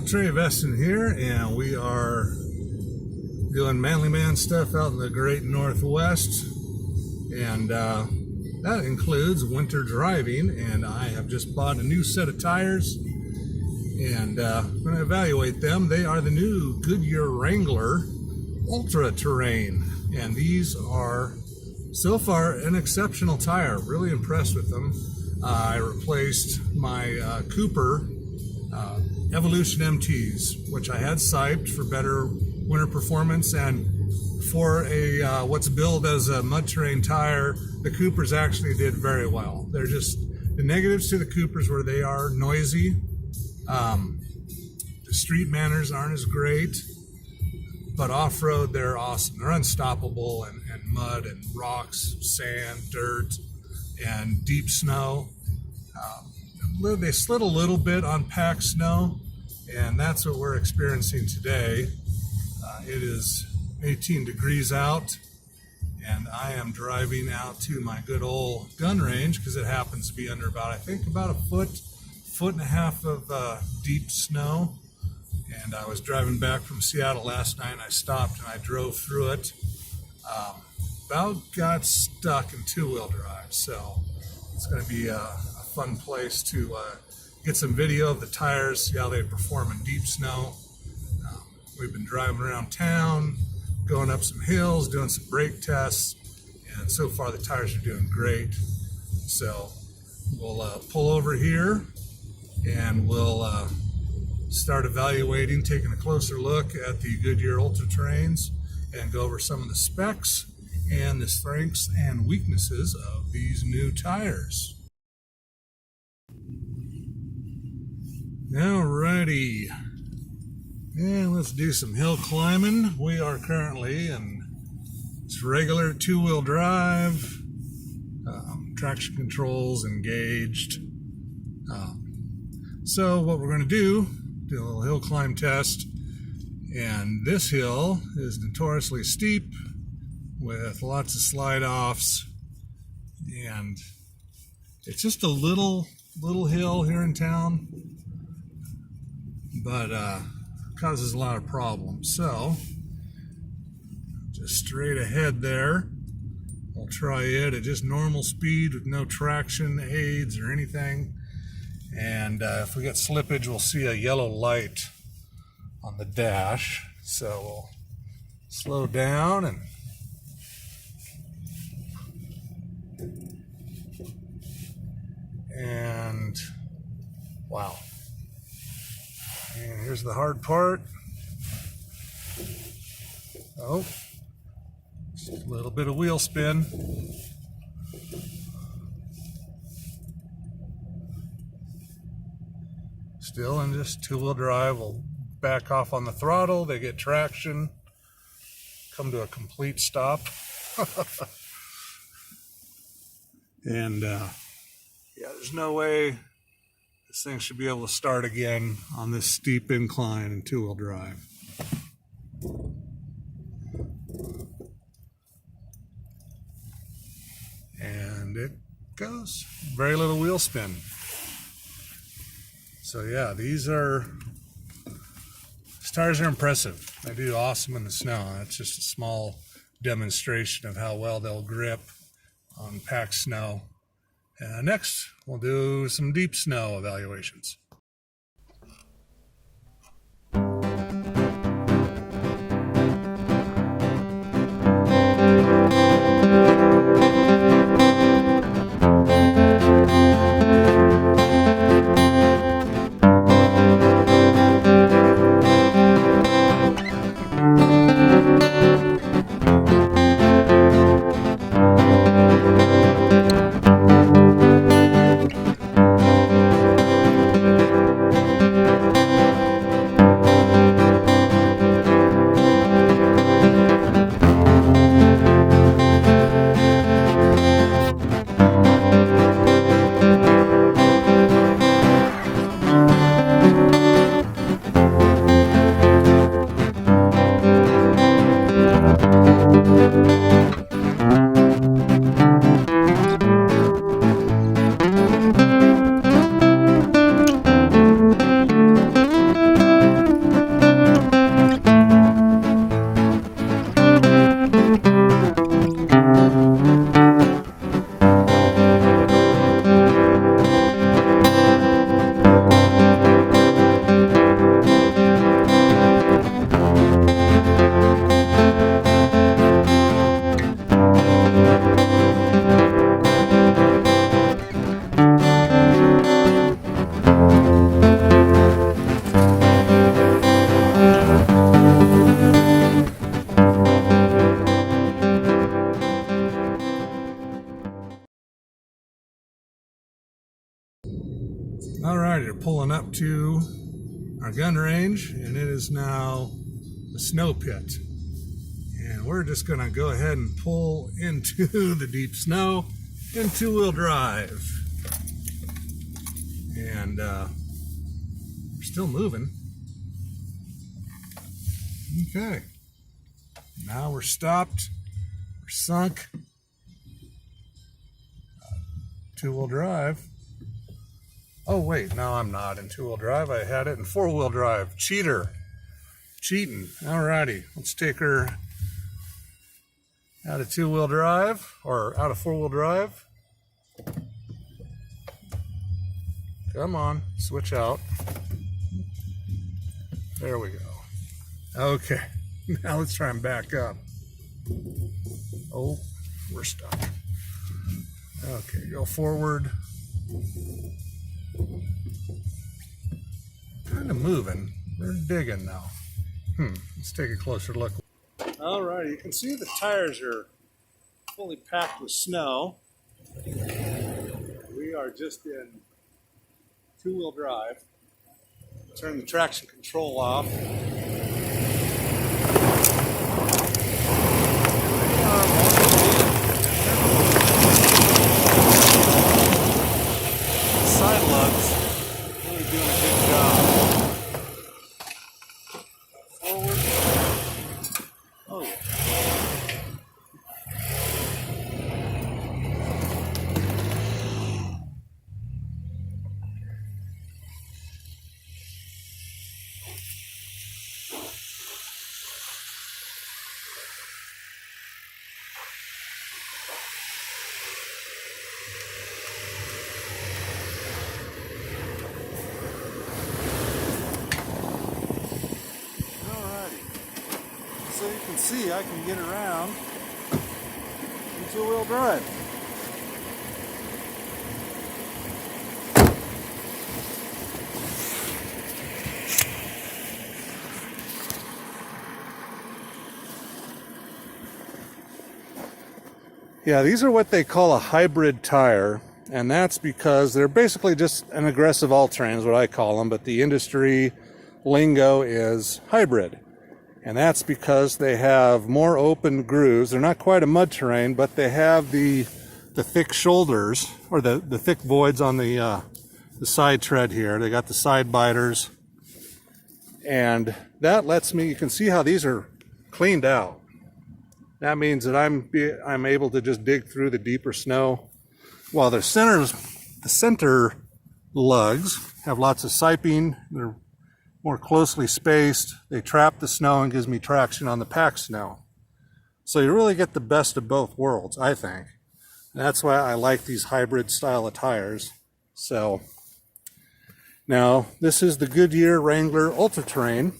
Trey Veston here, and we are doing manly man stuff out in the great Northwest, and that includes winter driving. And I have just bought a new set of tires, and I'm going to evaluate them. They are the new Goodyear Wrangler Ultra Terrain, and these are so far an exceptional tire. Really impressed with them. I replaced my Cooper Evolution MTs, which I had siped for better winter performance, and for a what's billed as a mud terrain tire, the Coopers actually did very well. They're just, the negatives to the Coopers were they are noisy. The street manners aren't as great, but off-road they're awesome. They're unstoppable, and mud and rocks, sand, dirt, and deep snow. They slid a little bit on packed snow, and that's what we're experiencing today. It is 18 degrees out, and I am driving out to my good old gun range because it happens to be under about a foot and a half of deep snow. And I was driving back from Seattle last night, and I stopped and I drove through it. About got stuck in two-wheel drive, so it's going to be a fun place to get some video of the tires, see how they perform in deep snow. We've been driving around town, going up some hills, doing some brake tests, and so far the tires are doing great. So we'll pull over here and we'll start evaluating, taking a closer look at the Goodyear Ultra Terrains and go over some of the specs and the strengths and weaknesses of these new tires. Alrighty, and let's do some hill climbing. We are currently in this regular two-wheel drive, traction controls engaged. So what we're going to do a little hill climb test, and this hill is notoriously steep with lots of slide offs, and it's just a little hill here in town, but causes a lot of problems. So just straight ahead there, we'll try it at just normal speed with no traction aids or anything. And if we get slippage, we'll see a yellow light on the dash. So we'll slow down and wow. And here's the hard part. Oh, just a little bit of wheel spin. Still in just two-wheel drive. We'll back off on the throttle. They get traction, come to a complete stop. And yeah, there's no way this thing should be able to start again on this steep incline in two-wheel drive. And it goes. Very little wheel spin. So yeah, these tires are impressive. They do awesome in the snow. That's just a small demonstration of how well they'll grip on packed snow. Next, we'll do some deep snow evaluations. to our gun range, and it is now the snow pit. And we're just going to go ahead and pull into the deep snow in two-wheel drive. And we're still moving. Okay. Now we're stopped. We're sunk. Two-wheel drive. Oh wait, no, I'm not in two-wheel drive. I had it in four-wheel drive. Cheater. Cheating. Alrighty, let's take her out of two-wheel drive, or out of four-wheel drive. Come on, switch out. There we go. Okay, now let's try and back up. Oh, we're stuck. Okay, go forward. Kind of moving. We're digging now. Let's take a closer look. All right, you can see the tires are fully packed with snow. We are just in two-wheel drive. Turn the traction control off. Side lugs really doing a good job. Forward. Oh yeah. So you can see I can get around in two-wheel drive. Yeah, these are what they call a hybrid tire, and that's because they're basically just an aggressive all-terrain is what I call them, but the industry lingo is hybrid. And that's because they have more open grooves. They're not quite a mud terrain, but they have the thick shoulders, or the thick voids on the side tread here. They got the side biters. And that lets me, you can see how these are cleaned out. That means that I'm able to just dig through the deeper snow. While the center lugs have lots of siping. They're more closely spaced. They trap the snow and gives me traction on the packed snow. So you really get the best of both worlds, I think. And that's why I like these hybrid style of tires. So now this is the Goodyear Wrangler Ultra Terrain,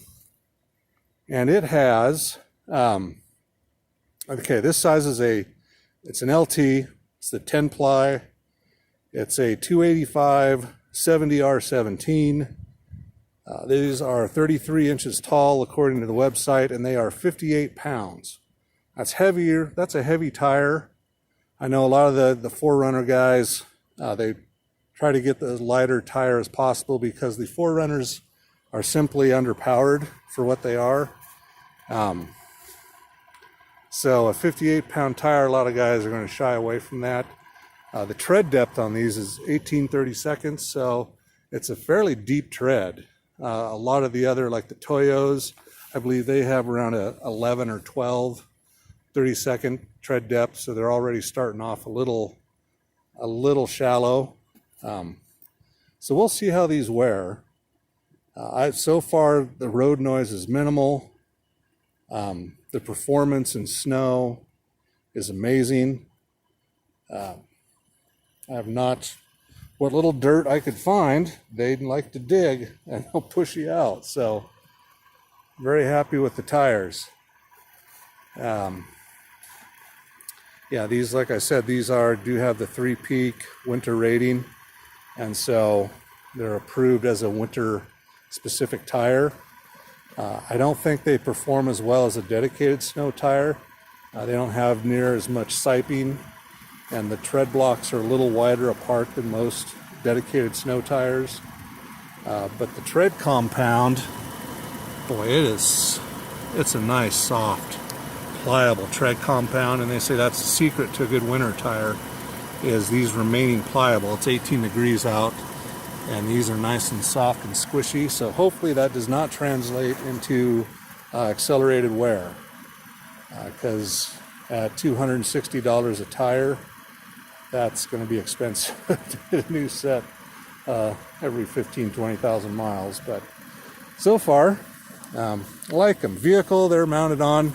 and it has okay, this size is it's an LT. It's the 10 ply. It's a 285 70R17. These are 33 inches tall according to the website, and they are 58 pounds. That's heavier. That's a heavy tire. I know a lot of the Forerunner guys, they try to get the lighter tire as possible because the Forerunners are simply underpowered for what they are. So a 58-pound tire, a lot of guys are going to shy away from that. The tread depth on these is 18/32, so it's a fairly deep tread. A lot of the other, like the Toyos, I believe they have around 11 or 12 32nd tread depth, so they're already starting off a little shallow. So we'll see how these wear. So far, the road noise is minimal. The performance in snow is amazing. I have not, what little dirt I could find, they'd like to dig and they'll push you out. So very happy with the tires. Yeah, these, like I said, these do have the 3-peak winter rating, and so they're approved as a winter specific tire. I don't think they perform as well as a dedicated snow tire. They don't have near as much siping, and the tread blocks are a little wider apart than most dedicated snow tires. But the tread compound, boy, it's a nice, soft, pliable tread compound, and they say that's the secret to a good winter tire, is these remaining pliable. It's 18 degrees out, and these are nice and soft and squishy, so hopefully that does not translate into accelerated wear, because at $260 a tire, that's going to be expensive to get a new set every 20,000 miles. But so far, I like them. Vehicle they're mounted on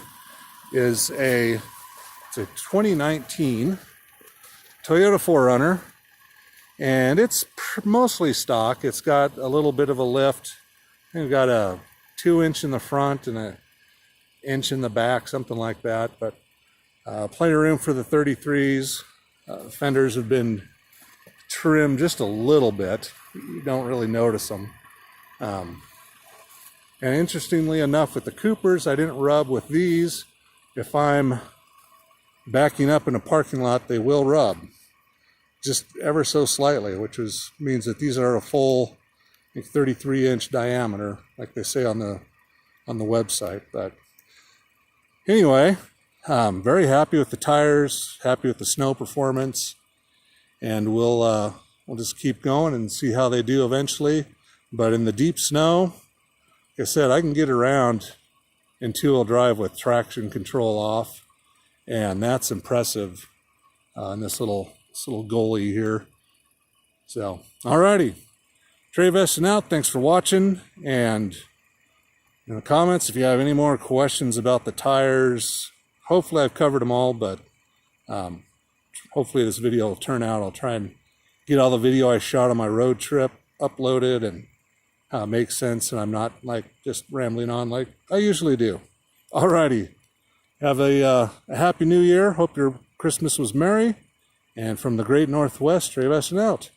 is it's a 2019 Toyota 4Runner, and it's mostly stock. It's got a little bit of a lift. We've got a 2-inch in the front and an inch in the back, something like that, but plenty of room for the 33s. Fenders have been trimmed just a little bit. You don't really notice them. And interestingly enough, with the Coopers, I didn't rub with these. If I'm backing up in a parking lot, they will rub, just ever so slightly, which means that these are a full 33-inch diameter, like they say on the website. But anyway, very happy with the tires, happy with the snow performance, and we'll just keep going and see how they do eventually. But in the deep snow, like I said, I can get around in 2-wheel drive with traction control off, and that's impressive in this little goalie here. So, alrighty, Trey Veston out. Thanks for watching, and in the comments if you have any more questions about the tires. Hopefully I've covered them all, but hopefully this video will turn out. I'll try and get all the video I shot on my road trip uploaded and make sense, and I'm not like just rambling on like I usually do. Alrighty, have a happy new year. Hope your Christmas was merry, and from the great Northwest, Trey Veston out.